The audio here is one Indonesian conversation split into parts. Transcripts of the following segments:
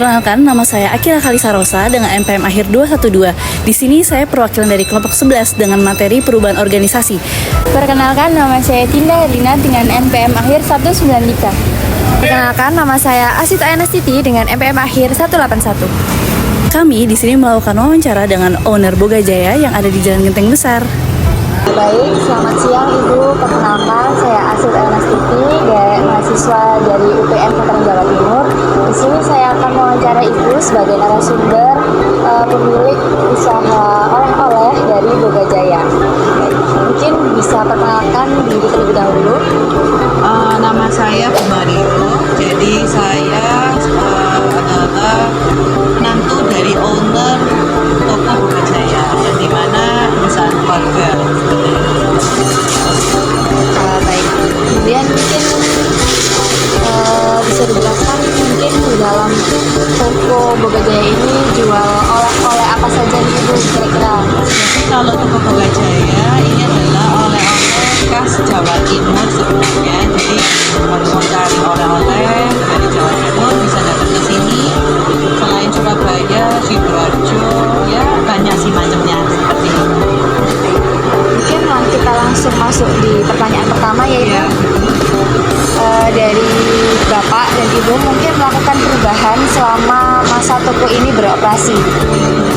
Perkenalkan, nama saya Akila Kalisarosa dengan NPM akhir 212. Di sini saya perwakilan dari kelompok 11 dengan materi perubahan organisasi. Perkenalkan, nama saya Tinda Herlina dengan NPM akhir 193. Perkenalkan, nama saya Asita Anastiti dengan NPM akhir 181. Kami di sini melakukan wawancara dengan owner Boga Jaya yang ada di Jalan Genteng Besar. Baik, selamat siang Ibu. Perkenalkan, saya Asita Anastiti, mahasiswa dari UPN Veteran Jawa Timur. Di sini saya akan mewawancara Ibu sebagai narasumber pemilik usaha oleh-oleh dari Boga Jaya. Mungkin bisa perkenalkan diri terlebih dahulu. Nama saya Bu Mario. Jadi saya adalah menantu dari owner toko Boga Jaya, yang dimana perusahaan keluarga. Baik, kemudian mungkin bisa dijelaskan mungkin di dalam toko Boga Jaya ini jual oleh-oleh apa saja nih Ibu kira-kira? Kalau toko Boga Jaya ini adalah oleh-oleh khas Jawa Timur sebenarnya. Jadi kalau mau cari oleh-oleh dari Jawa Timur bisa datang ke sini. Selain Surabaya, Sidoarjo, ya banyak sih macamnya seperti itu. Mungkin kita langsung masuk di pertanyaan pertama yaitu dari Bapak dan Ibu mungkin melakukan perubahan selama masa toko ini beroperasi.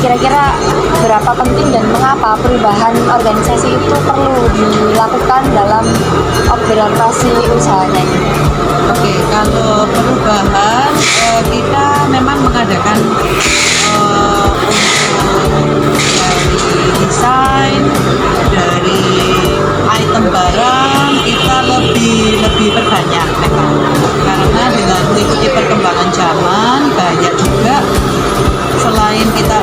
Kira-kira berapa penting dan mengapa perubahan organisasi itu perlu dilakukan dalam beroperasi usahanya ini? Oke, kalau perubahan kita memang mengadakan dari desain, dari item barang kita lebih perbanyak memang, karena dengan mengikuti perkembangan zaman banyak juga selain kita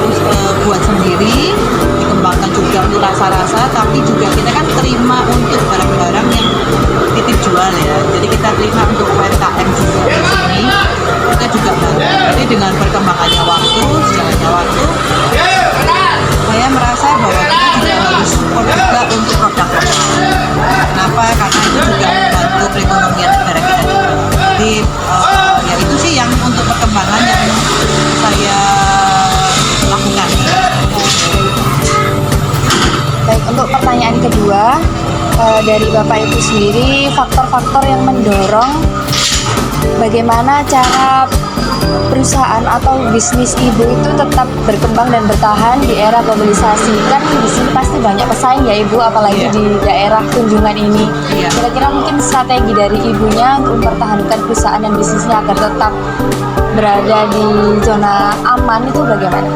buat sendiri, dikembangkan juga untuk rasa-rasa, tapi juga kita kan terima untuk barang-barang yang titip jual ya. Jadi kita terima untuk UMKM juga di sini. Kita juga jadi dengan perkembangannya waktu, sejalannya waktu, saya merasa bahwa kita juga harus support juga untuk produk lokal. Kenapa? Karena itu juga membantu perekonomian negara kita juga. Jadi ya itu sih yang untuk perkembangan yang saya lakukan. Baik, untuk pertanyaan kedua dari Bapak Ibu sendiri, faktor-faktor yang mendorong bagaimana cara perusahaan atau bisnis Ibu itu tetap berkembang dan bertahan di era globalisasi. Kan di sini pasti banyak pesaing ya Ibu, apalagi di daerah kunjungan ini. Kira-kira mungkin strategi dari Ibunya untuk mempertahankan perusahaan dan bisnisnya agar tetap berada di zona aman itu bagaimana?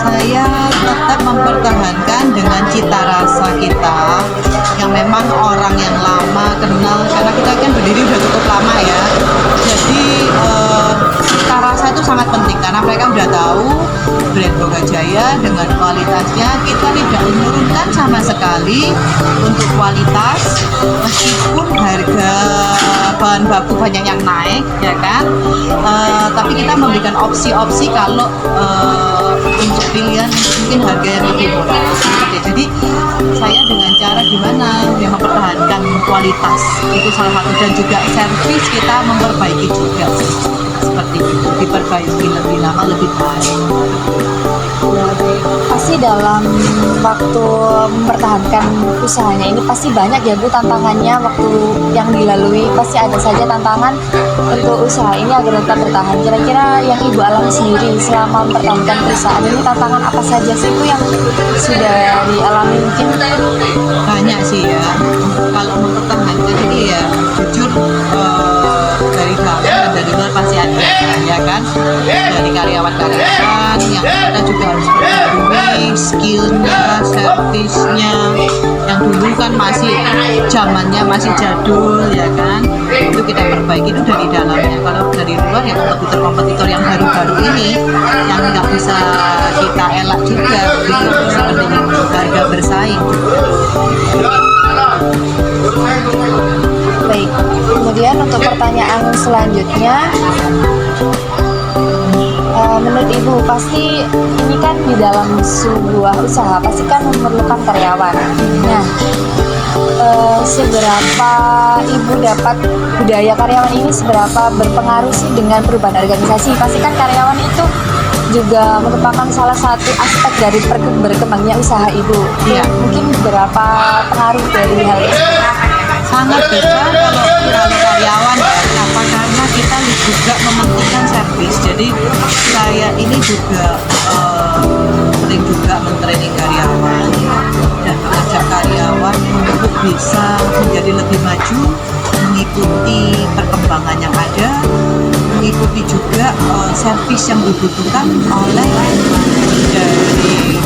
Saya tetap mempertahankan dengan cita rasa kita yang memang orang yang lama kenal, karena kita kan berdiri udah cukup lama ya. Jadi cita rasa itu sangat penting karena mereka udah tahu brand Boga Jaya dengan kualitasnya. Kita tidak menurunkan sama sekali untuk kualitas, meskipun harga bahan baku banyak yang naik ya kan, tapi kita memberikan opsi-opsi kalau untuk pilihan mungkin harga yang lebih murah. Jadi saya dengan cara gimana yang mempertahankan kualitas itu salah satu, dan juga servis kita memperbaiki juga seperti itu, diperbaiki lebih lama lebih baik. Pasti dalam waktu mempertahankan usahanya ini pasti banyak ya Bu tantangannya, waktu yang dilalui pasti ada saja tantangan untuk usaha ini agar tetap bertahan. Kira-kira yang Ibu alami sendiri selama mempertahankan perusahaan ini, tantangan apa saja sih Bu yang sudah dialami? Mungkin banyak sih ya. Kalau mempertahankan ini ya jujur dari dalam dan dari luar pasti ada ya kan, dari karyawan-karyawan yang kita juga harus perbarui skillnya, servisnya yang dulu kan masih zamannya masih jadul ya kan, itu kita perbaiki itu dari dalamnya. Kalau dari luar ya kompetitor-kompetitor yang baru-baru ini yang nggak bisa kita elak juga gitu, seperti harga bersaing. baik. Kemudian untuk pertanyaan selanjutnya, menurut Ibu pasti ini kan di dalam sebuah usaha pasti kan memerlukan karyawan. Nah, seberapa Ibu dapat budaya karyawan ini seberapa berpengaruh sih dengan perubahan organisasi? Pasti kan karyawan itu juga merupakan salah satu aspek dari berkembangnya usaha Ibu. Iya. Mungkin berapa pengaruh dari hal itu? Sangat besar kalau karyawan ya. Kenapa? Karena kita juga mementingkan servis. Jadi saya ini juga sering juga mentraining karyawan dan mengajak karyawan untuk bisa menjadi lebih maju, mengikuti perkembangan yang ada, mengikuti juga servis yang dibutuhkan oleh dari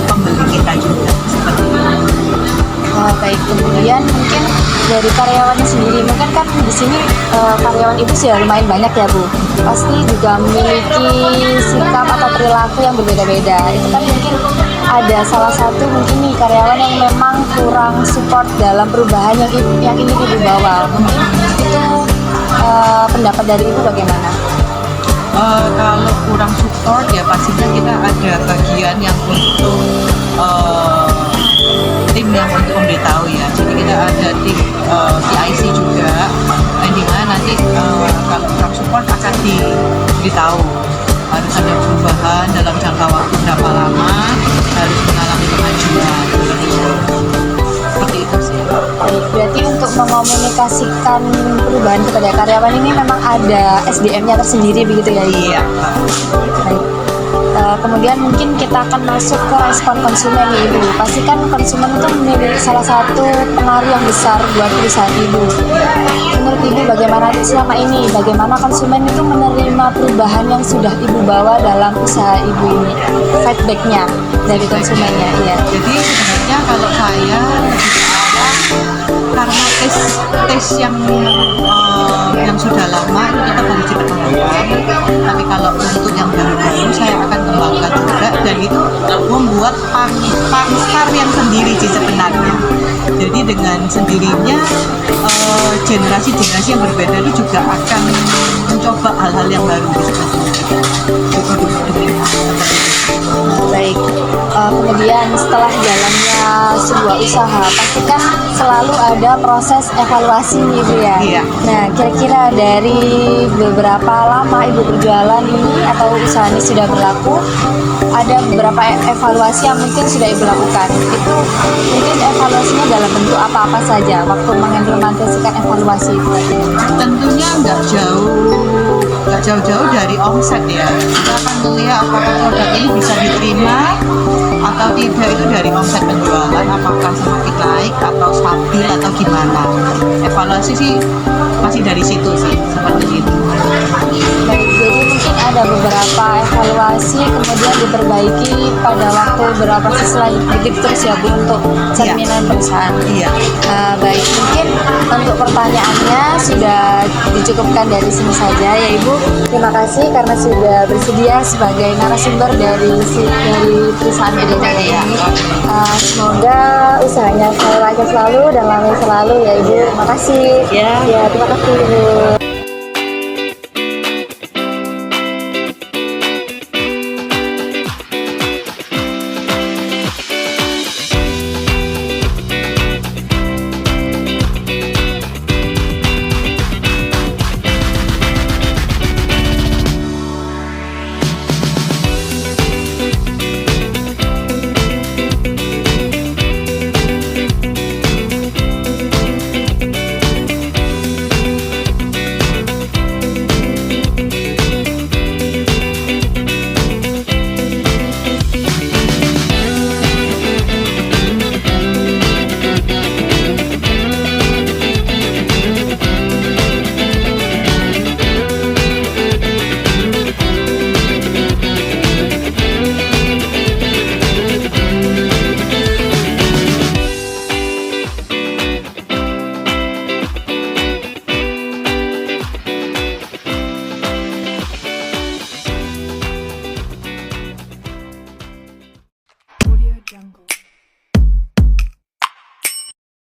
pembeli kita juga seperti itu. Baik, kemudian mungkin dari karyawannya sendiri, mungkin kan di sini karyawan Ibu sudah lumayan banyak ya Bu. Pasti juga memiliki sikap atau perilaku yang berbeda-beda. Itu kan mungkin ada salah satu mungkin nih karyawan yang memang kurang support dalam perubahan yang ingin Ibu bawa. Mungkin itu pendapat dari Ibu bagaimana? Kalau kurang support ya pastinya kita ada bagian yang untuk tim yang untuk memberitahu ya. Jadi kita ada tim PIC juga, yang dimana nanti kalau kurang support akan diberitahu harus ada perubahan dalam jangka waktu berapa lama, harus mengalami kemajuan. Seperti itu sih. Baik, berarti untuk mengomunikasikan perubahan kepada karyawan ini memang ada SDM-nya tersendiri begitu ya? Iya. Baik. Kemudian mungkin kita akan masuk ke respon konsumen nih Ibu. Pasti kan konsumen itu menjadi salah satu pengaruh yang besar buat perusahaan Ibu. Menurut Ibu bagaimana selama ini? Bagaimana konsumen itu menerima perubahan yang sudah Ibu bawa dalam usaha Ibu ini? Feedbacknya dari konsumennya, ya. Jadi sebenarnya kalau saya lebih ke arah karena tes yang sudah lama itu kita baru cepat mengembang, tapi kalau untuk yang baru-baru saya akan kembangkan juga, dan itu membuat pangsar yang sendiri sih sebenarnya. Jadi dengan sendirinya generasi-generasi yang berbeda itu juga akan mencoba hal-hal yang baru di produk-produk ini. Baik, kemudian setelah jalannya sebuah usaha, pasti kan selalu ada proses evaluasi nih Bu ya. Iya. Nah, kira-kira dari beberapa lama Ibu berjualan ini atau usaha ini sudah berlaku, ada beberapa evaluasi yang mungkin sudah Ibu lakukan. Itu mungkin evaluasinya dalam bentuk apa-apa saja waktu mengimplementasikan evaluasi itu? Tentunya nggak jauh-jauh dari omset ya. Kita akan melihat apakah produk ini bisa diterima atau tidak, itu dari omset penjualan, apakah semakin naik atau stabil atau gimana. Evaluasi sih masih dari situ sih, seperti itu. Baik, jadi mungkin ada beberapa evaluasi kemudian diperbaiki pada waktu beberapa selanjutnya begitu terus ya Bu untuk cerminan perusahaan. Iya. Baik, mungkin untuk pertanyaannya sudah dicukupkan dari sini saja ya Ibu. Terima kasih karena sudah bersedia sebagai narasumber dari perusahaan Bidang ini. Semoga usahanya selalu lancar selalu dan langgeng selalu ya Ibu. Terima kasih. Ya. Ya, terima kasih Ibu.